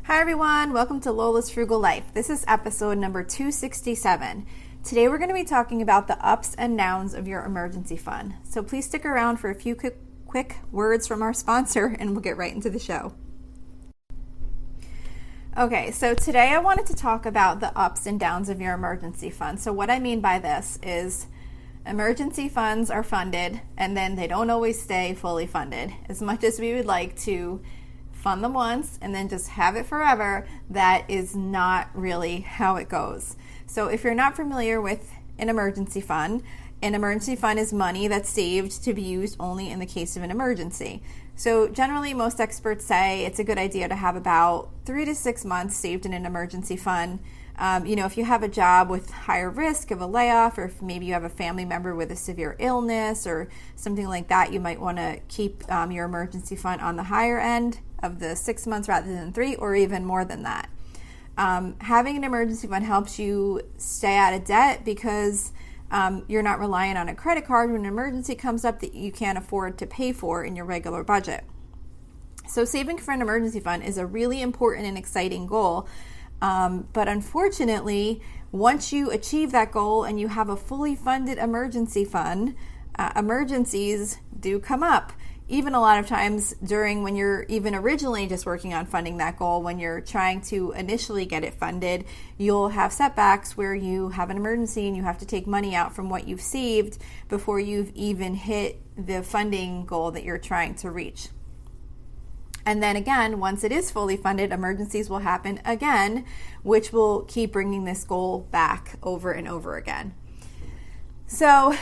Hi everyone, welcome to Lola's Frugal Life. This is episode number 267. Today we're going to be talking about the ups and downs of your emergency fund. So please stick around for a few quick words from our sponsor and we'll get right into the show. Okay, so today I wanted to talk about the ups and downs of your emergency fund. So what I mean by this is emergency funds are funded and then they don't always stay fully funded. As much as we would like to fund them once and then just have it forever, that is not really how it goes. So if you're not familiar with an emergency fund is money that's saved to be used only in the case of an emergency. So generally most experts say it's a good idea to have about 3 to 6 months saved in an emergency fund. If you have a job with higher risk of a layoff, or if maybe you have a family member with a severe illness or something like that, you might want to keep your emergency fund on the higher end of the 6 months rather than 3, or even more than that. Having an emergency fund helps you stay out of debt because you're not reliant on a credit card when an emergency comes up that you can't afford to pay for in your regular budget. So saving for an emergency fund is a really important and exciting goal. But unfortunately, once you achieve that goal and you have a fully funded emergency fund, emergencies do come up. Even a lot of times during when you're even originally just working on funding that goal, when you're trying to initially get it funded, you'll have setbacks where you have an emergency and you have to take money out from what you've saved before you've even hit the funding goal that you're trying to reach. And then again, once it is fully funded, emergencies will happen again, which will keep bringing this goal back over and over again. So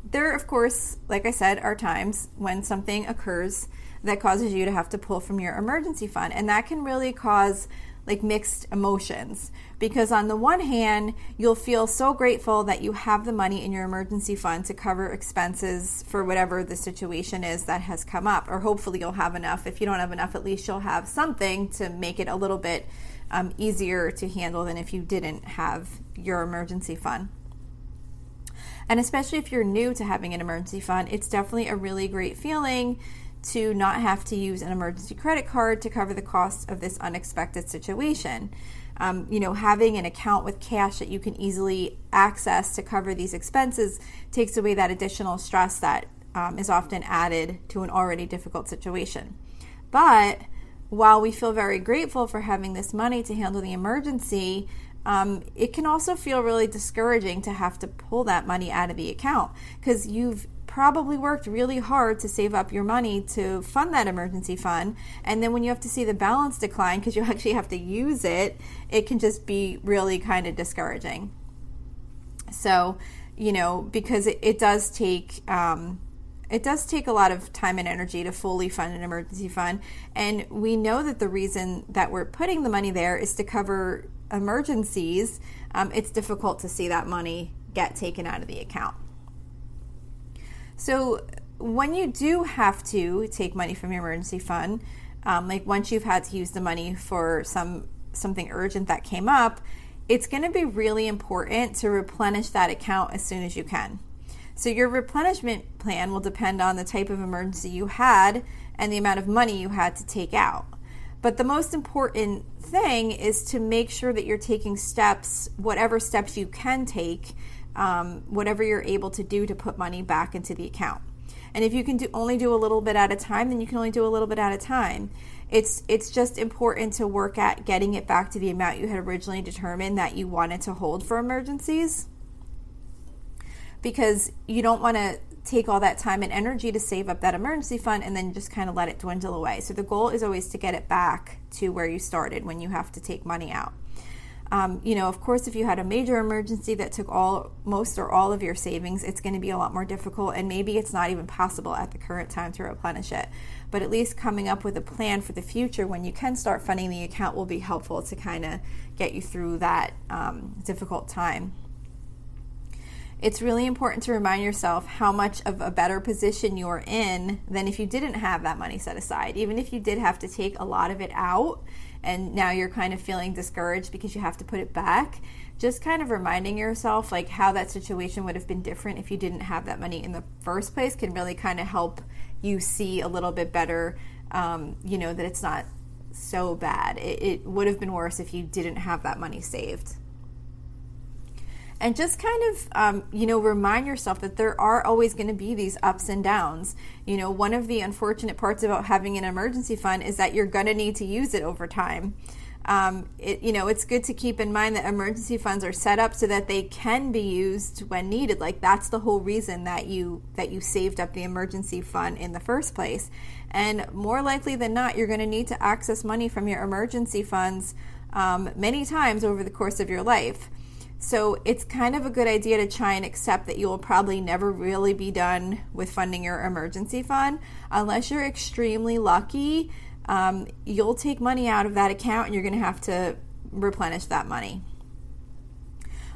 there, of course, like I said, are times when something occurs that causes you to have to pull from your emergency fund. And that can really cause mixed emotions, because on the one hand, you'll feel so grateful that you have the money in your emergency fund to cover expenses for whatever the situation is that has come up, or hopefully you'll have enough. If you don't have enough, at least you'll have something to make it a little bit easier to handle than if you didn't have your emergency fund. And especially if you're new to having an emergency fund, it's definitely a really great feeling to not have to use an emergency credit card to cover the cost of this unexpected situation. Having an account with cash that you can easily access to cover these expenses takes away that additional stress that is often added to an already difficult situation. But while we feel very grateful for having this money to handle the emergency, it can also feel really discouraging to have to pull that money out of the account, because you've probably worked really hard to save up your money to fund that emergency fund, and then when you have to see the balance decline because you actually have to use it, it can just be really kind of discouraging. So, because it does take a lot of time and energy to fully fund an emergency fund, and we know that the reason that we're putting the money there is to cover emergencies. It's difficult to see that money get taken out of the account. So when you do have to take money from your emergency fund, once you've had to use the money for something urgent that came up, it's going to be really important to replenish that account as soon as you can. So your replenishment plan will depend on the type of emergency you had and the amount of money you had to take out. But the most important thing is to make sure that you're taking steps, whatever steps you can take, whatever you're able to do to put money back into the account. And if you can only do a little bit at a time, then you can only do a little bit at a time. It's just important to work at getting it back to the amount you had originally determined that you wanted to hold for emergencies, because you don't want to take all that time and energy to save up that emergency fund and then just kind of let it dwindle away. So the goal is always to get it back to where you started when you have to take money out. Of course, if you had a major emergency that took most or all of your savings, it's going to be a lot more difficult, and maybe it's not even possible at the current time to replenish it. But at least coming up with a plan for the future when you can start funding the account will be helpful to kind of get you through that difficult time. It's really important to remind yourself how much of a better position you're in than if you didn't have that money set aside. Even if you did have to take a lot of it out and now you're kind of feeling discouraged because you have to put it back, just kind of reminding yourself how that situation would have been different if you didn't have that money in the first place can really kind of help you see a little bit better, that it's not so bad. It would have been worse if you didn't have that money saved. And just kind of, remind yourself that there are always going to be these ups and downs. One of the unfortunate parts about having an emergency fund is that you're going to need to use it over time. It's good to keep in mind that emergency funds are set up so that they can be used when needed. Like, that's the whole reason that you saved up the emergency fund in the first place. And more likely than not, you're going to need to access money from your emergency funds many times over the course of your life. So it's kind of a good idea to try and accept that you will probably never really be done with funding your emergency fund. Unless you're extremely lucky, you'll take money out of that account and you're going to have to replenish that money.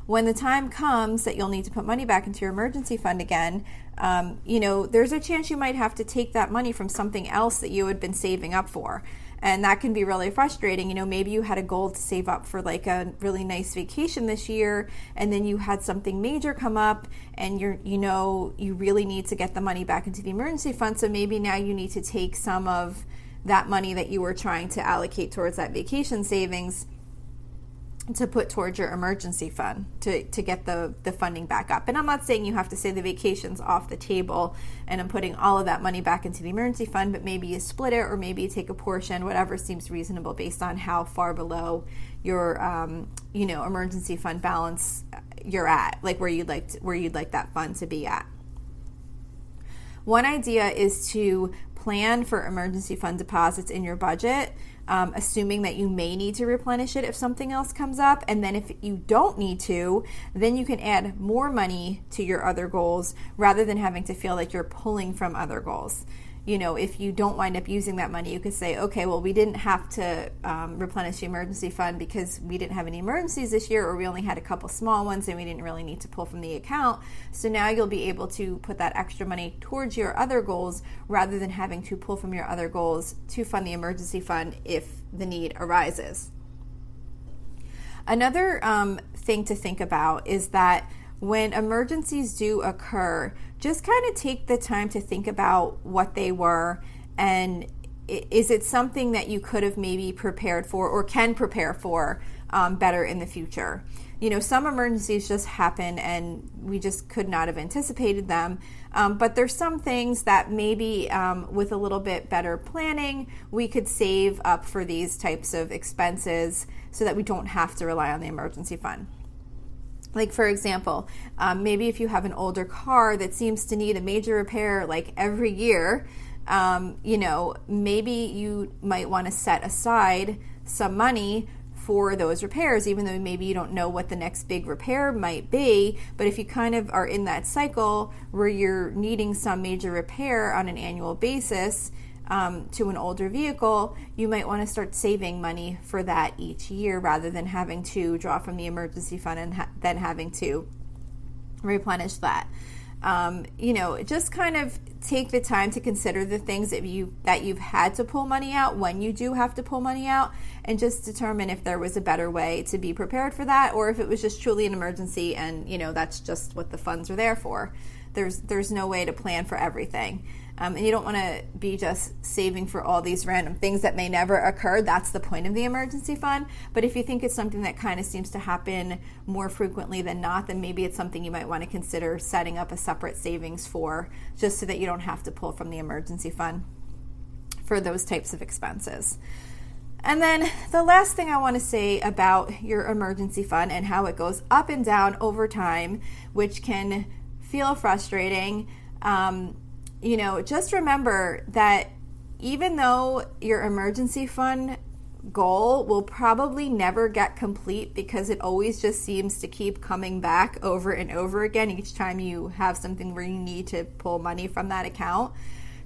When the time comes that you'll need to put money back into your emergency fund again, there's a chance you might have to take that money from something else that you had been saving up for. And that can be really frustrating. Maybe you had a goal to save up for like a really nice vacation this year, and then you had something major come up and you really need to get the money back into the emergency fund. So maybe now you need to take some of that money that you were trying to allocate towards that vacation savings to put towards your emergency fund to get the funding back up. And I'm not saying you have to say the vacation's off the table and I'm putting all of that money back into the emergency fund, but maybe you split it, or maybe you take a portion, whatever seems reasonable based on how far below your emergency fund balance you're at, like where you'd like that fund to be at. One idea is to plan for emergency fund deposits in your budget, assuming that you may need to replenish it if something else comes up. And then if you don't need to, then you can add more money to your other goals rather than having to feel like you're pulling from other goals. If you don't wind up using that money, you could say, okay, well, we didn't have to replenish the emergency fund because we didn't have any emergencies this year, or we only had a couple small ones and we didn't really need to pull from the account. So now you'll be able to put that extra money towards your other goals rather than having to pull from your other goals to fund the emergency fund if the need arises. Another thing to think about is that when emergencies do occur, just kind of take the time to think about what they were, and is it something that you could have maybe prepared for or can prepare for better in the future. Some emergencies just happen and we just could not have anticipated them, but there's some things that maybe with a little bit better planning we could save up for these types of expenses so that we don't have to rely on the emergency fund. Like, for example, maybe if you have an older car that seems to need a major repair like every year, maybe you might want to set aside some money for those repairs, even though maybe you don't know what the next big repair might be. But if you kind of are in that cycle where you're needing some major repair on an annual basis, to an older vehicle, you might want to start saving money for that each year rather than having to draw from the emergency fund and then having to replenish that. Just kind of take the time to consider the things that you've had to pull money out when you do have to pull money out, and just determine if there was a better way to be prepared for that, or if it was just truly an emergency and that's just what the funds are there for. There's no way to plan for everything. And you don't want to be just saving for all these random things that may never occur. That's the point of the emergency fund. But if you think it's something that kind of seems to happen more frequently than not, then maybe it's something you might want to consider setting up a separate savings for, just so that you don't have to pull from the emergency fund for those types of expenses. And then the last thing I want to say about your emergency fund and how it goes up and down over time, which can feel frustrating. Just remember that even though your emergency fund goal will probably never get complete, because it always just seems to keep coming back over and over again each time you have something where you need to pull money from that account,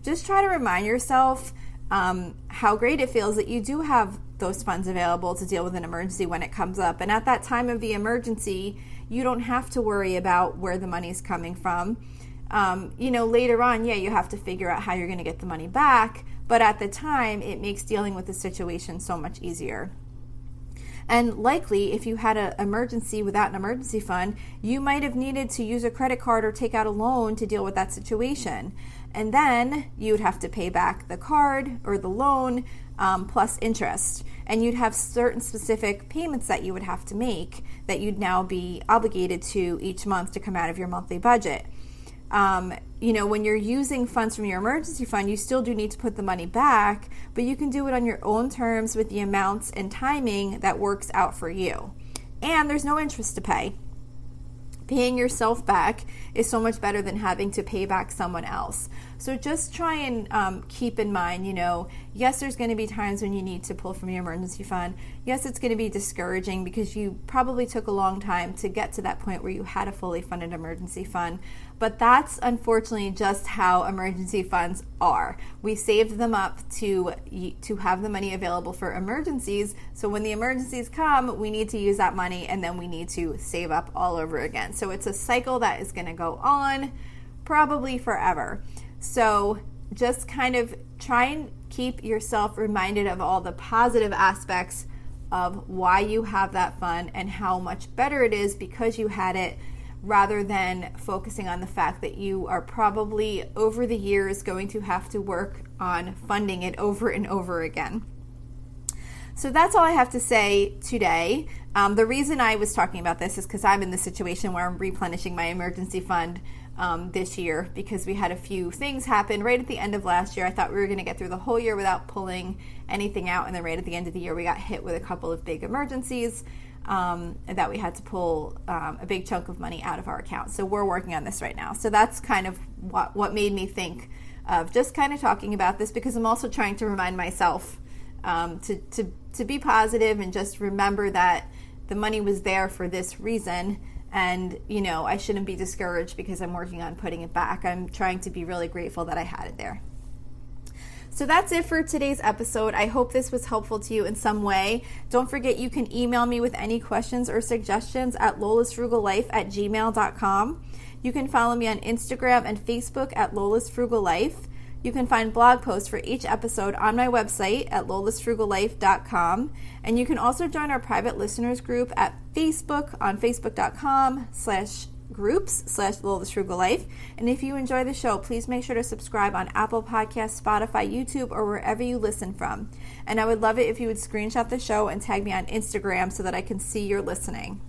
just try to remind yourself how great it feels that you do have those funds available to deal with an emergency when it comes up. And at that time of the emergency, you don't have to worry about where the money's coming from. Later on, you have to figure out how you're going to get the money back, but at the time, it makes dealing with the situation so much easier. And likely, if you had an emergency without an emergency fund, you might have needed to use a credit card or take out a loan to deal with that situation. And then you would have to pay back the card or the loan plus interest. And you'd have certain specific payments that you would have to make that you'd now be obligated to each month to come out of your monthly budget. When you're using funds from your emergency fund, you still do need to put the money back, but you can do it on your own terms with the amounts and timing that works out for you. And there's no interest to pay. Paying yourself back is so much better than having to pay back someone else. So just try and keep in mind, yes, there's going to be times when you need to pull from your emergency fund. Yes, it's going to be discouraging because you probably took a long time to get to that point where you had a fully funded emergency fund. But that's unfortunately just how emergency funds are. We saved them up to have the money available for emergencies. So when the emergencies come, we need to use that money and then we need to save up all over again. So it's a cycle that is going to go on probably forever. So just kind of try and keep yourself reminded of all the positive aspects of why you have that fund and how much better it is because you had it, rather than focusing on the fact that you are probably over the years going to have to work on funding it over and over again. So that's all I have to say today. The reason I was talking about this is because I'm in the situation where I'm replenishing my emergency fund this year because we had a few things happen right at the end of last year. I thought we were going to get through the whole year without pulling anything out, and then right at the end of the year we got hit with a couple of big emergencies that we had to pull a big chunk of money out of our account. So we're working on this right now. So that's kind of what made me think of just kind of talking about this, because I'm also trying to remind myself to be positive and just remember that the money was there for this reason. And, I shouldn't be discouraged because I'm working on putting it back. I'm trying to be really grateful that I had it there. So that's it for today's episode. I hope this was helpful to you in some way. Don't forget you can email me with any questions or suggestions at lolasfrugallife@gmail.com. You can follow me on Instagram and Facebook at lolasfrugallife. You can find blog posts for each episode on my website at lolasfrugallife.com. And you can also join our private listeners group at Facebook on facebook.com/groups/lolasfrugallife. And if you enjoy the show, please make sure to subscribe on Apple Podcasts, Spotify, YouTube, or wherever you listen from. And I would love it if you would screenshot the show and tag me on Instagram so that I can see you're listening.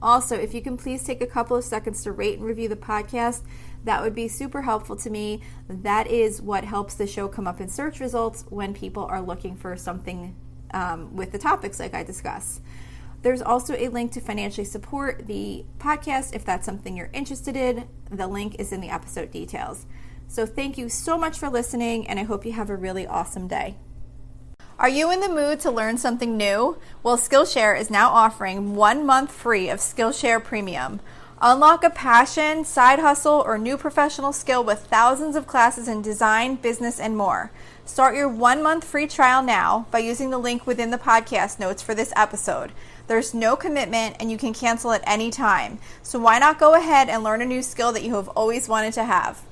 Also, if you can please take a couple of seconds to rate and review the podcast, that would be super helpful to me. That is what helps the show come up in search results when people are looking for something with the topics like I discuss. There's also a link to financially support the podcast if that's something you're interested in. The link is in the episode details. So thank you so much for listening, and I hope you have a really awesome day. Are you in the mood to learn something new? Well, Skillshare is now offering 1 month free of Skillshare Premium. Unlock a passion, side hustle, or new professional skill with thousands of classes in design, business, and more. Start your 1 month free trial now by using the link within the podcast notes for this episode. There's no commitment and you can cancel at any time. So why not go ahead and learn a new skill that you have always wanted to have?